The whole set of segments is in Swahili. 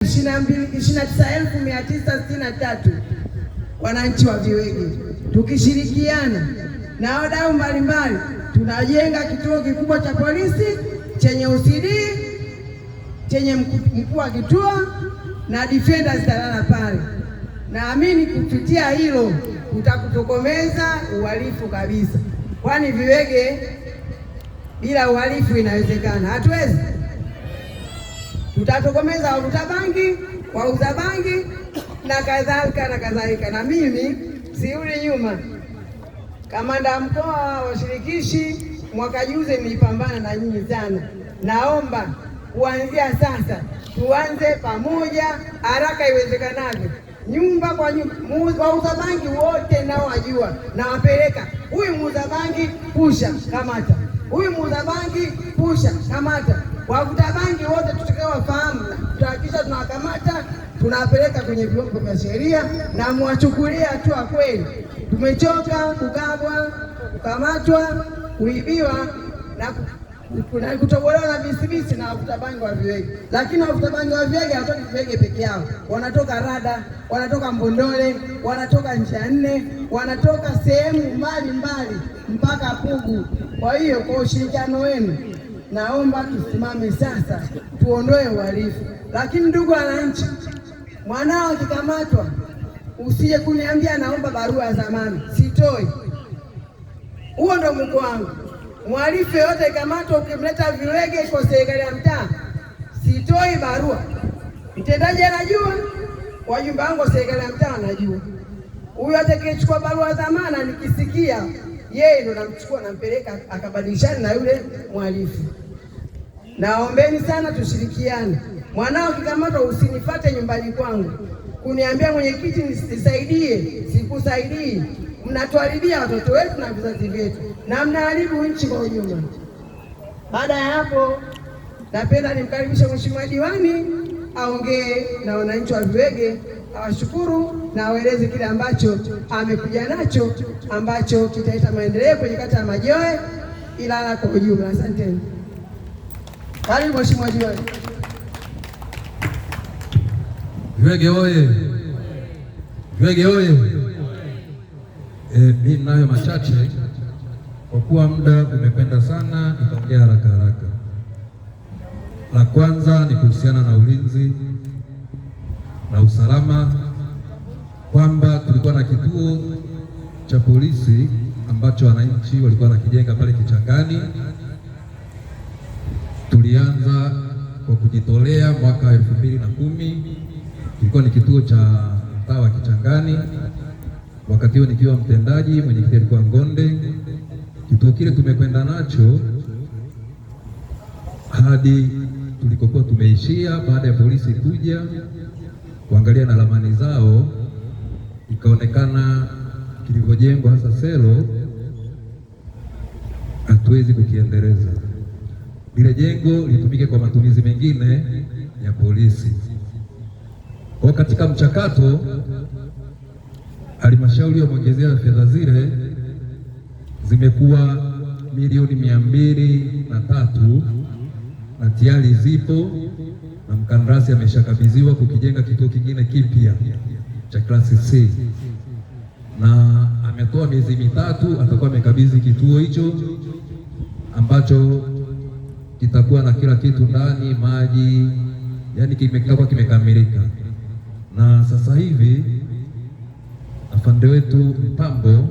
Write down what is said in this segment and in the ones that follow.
29,963 wananchi wa Viwege, tukishirikiana na wadau mbalimbali tunajenga kituo kikubwa cha polisi chenye OCD, chenye mkuu wa kituo na defenders zitalala pale. Naamini kupitia hilo tutakutokomeza uhalifu kabisa, kwani Viwege bila uhalifu inawezekana? Hatuwezi. Tutatokomeza wavuta bangi, wauza bangi na kadhalika na kadhalika. Na mimi sirudi nyuma. Kamanda mkoa wa shirikishi mwaka juzi nilipambana na nyinyi sana. Naomba kuanzia sasa tuanze pamoja haraka iwezekanavyo, nyumba kwa nyumba. Wauza bangi wote nao wajua, na wapeleka, huyu muuza bangi pusha kamata, huyu muuza bangi pusha kamata. Wavuta bangi wote tutakaowafahamu tutahakikisha tunawakamata, tunawapeleka kwenye vyombo vya sheria na mwachukulia hatua kweli. Tumechoka kukabwa, kukamatwa, kuibiwa na kutobolewa na bisibisi na wavuta bangi wa Viwege. Lakini wavuta bangi wa Viwege hawatoki Viwege peke yao, wanatoka Rada, wanatoka Mbondole, wanatoka Njia Nne, wanatoka sehemu mbalimbali mpaka Pugu. Kwa hiyo kwa ushirikiano wenu naomba tusimame sasa, tuondoe uhalifu. Lakini ndugu wananchi, mwanao akikamatwa usije kuniambia naomba barua ya zamani. Sitoi. Huo ndo mko wangu. Mhalifu yote ikamatwa ukimleta Viwege kwa serikali ya mtaa, sitoi barua. Mtendaji anajua, wajumbe wangu wa serikali ya mtaa anajua. Huyo atakayechukua barua ya zamana nikisikia, yeye ndo namchukua nampeleka akabadilishana na yule mhalifu. Naombeni sana tushirikiane. Mwanao kikamatwa usinifuate nyumbani kwangu kuniambia mwenyekiti nisaidie, sikusaidii. Mnatuharibia watoto wetu na vizazi vyetu na mnaharibu nchi kwa ujumla. Baada ya hapo, napenda nimkaribishe mheshimiwa diwani aongee na wananchi wa Viwege, awashukuru na awaeleze kile ambacho amekuja nacho ambacho kitaleta maendeleo kwenye kata ya Majoe Ilala kwa ujumla. Asanteni. Karibu mheshimiwa diwani. Viwege oye! Viwege oye! Mimi nayo machache kwa kuwa muda umekwenda sana, nitaongea haraka haraka. La kwanza ni kuhusiana na ulinzi na usalama, kwamba tulikuwa na kituo cha polisi ambacho wananchi walikuwa wanakijenga pale Kichangani. Tulianza kwa kujitolea mwaka 2010. Kilikuwa ni kituo cha mtaa wa Kichangani. Wakati huo nikiwa mtendaji, mwenyekiti alikuwa Ngonde. Kituo kile tumekwenda nacho hadi tulikokuwa tumeishia baada ya polisi kuja kuangalia na ramani zao, ikaonekana kilivyojengwa hasa selo hatuwezi kukiendeleza. Lile jengo litumike kwa matumizi mengine ya polisi. Kwa katika mchakato, halmashauri wameongezea fedha zile, zimekuwa milioni 203 na tayari zipo na mkandarasi ameshakabidhiwa kukijenga kituo kingine kipya cha klasi C, na ametoa miezi 3 atakuwa amekabidhi kituo hicho ambacho kitakuwa na kila kitu ndani, maji, yani kimekuwa kimekamilika. Na sasa hivi afande wetu Mpambo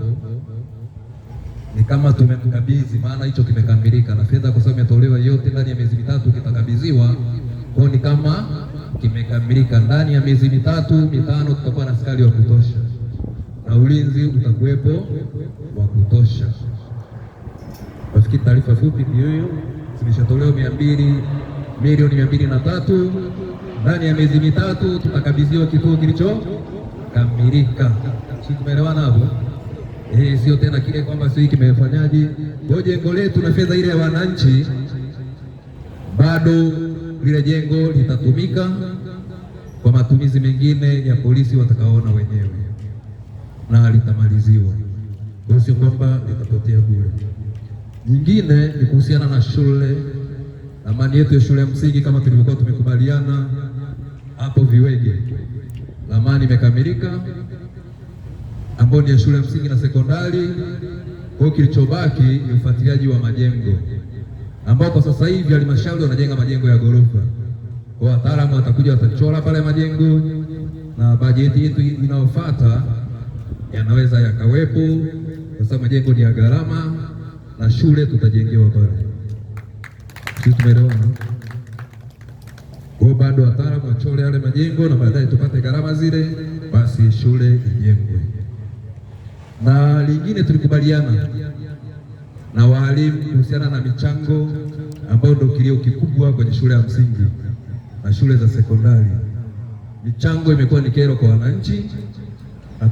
ni kama tumemkabidhi, maana hicho kimekamilika na fedha kwa sababu imetolewa yote ndani ya miezi 3 kitakabidhiwa. Kwa ni kama kimekamilika, ndani ya miezi 3-5 tutakuwa na askari wa kutosha na ulinzi utakuwepo wa kutosha. Nafikiri taarifa fupi hiyo, zimeshatolewa milioni 203. Ndani ya miezi 3 tutakabidhiwa kituo kilichokamilika. Tumeelewana hapo? Sio tena kile kwamba sio hiki kimefanyaje. Kwa jengo letu na fedha ile ya wananchi, bado lile jengo litatumika kwa matumizi mengine ya polisi watakaoona wenyewe na litamaliziwa, sio kwamba litapotea bure. Nyingine ni kuhusiana na shule, amani yetu ya shule ya msingi kama tulivyokuwa tumekubaliana. hapo Viwege, ramani imekamilika ambayo ni ya shule ya msingi na sekondari. Kwa hiyo kilichobaki ni ufuatiliaji wa majengo ambao kwa sasa hivi halmashauri wanajenga majengo ya ghorofa. Kwa wataalamu watakuja watachora pale majengo, na bajeti yetu inayofuata yanaweza yakawepo, kwa sababu majengo ni ya gharama na shule tutajengewa pale. Sisi tumeelewana. Kwa bado wataalamu wachore yale majengo na baadaye tupate gharama zile, basi shule ijengwe. Na lingine tulikubaliana na walimu kuhusiana na michango ambayo ndio kilio kikubwa kwenye shule ya msingi na shule za sekondari. Michango imekuwa ni kero kwa wananchi na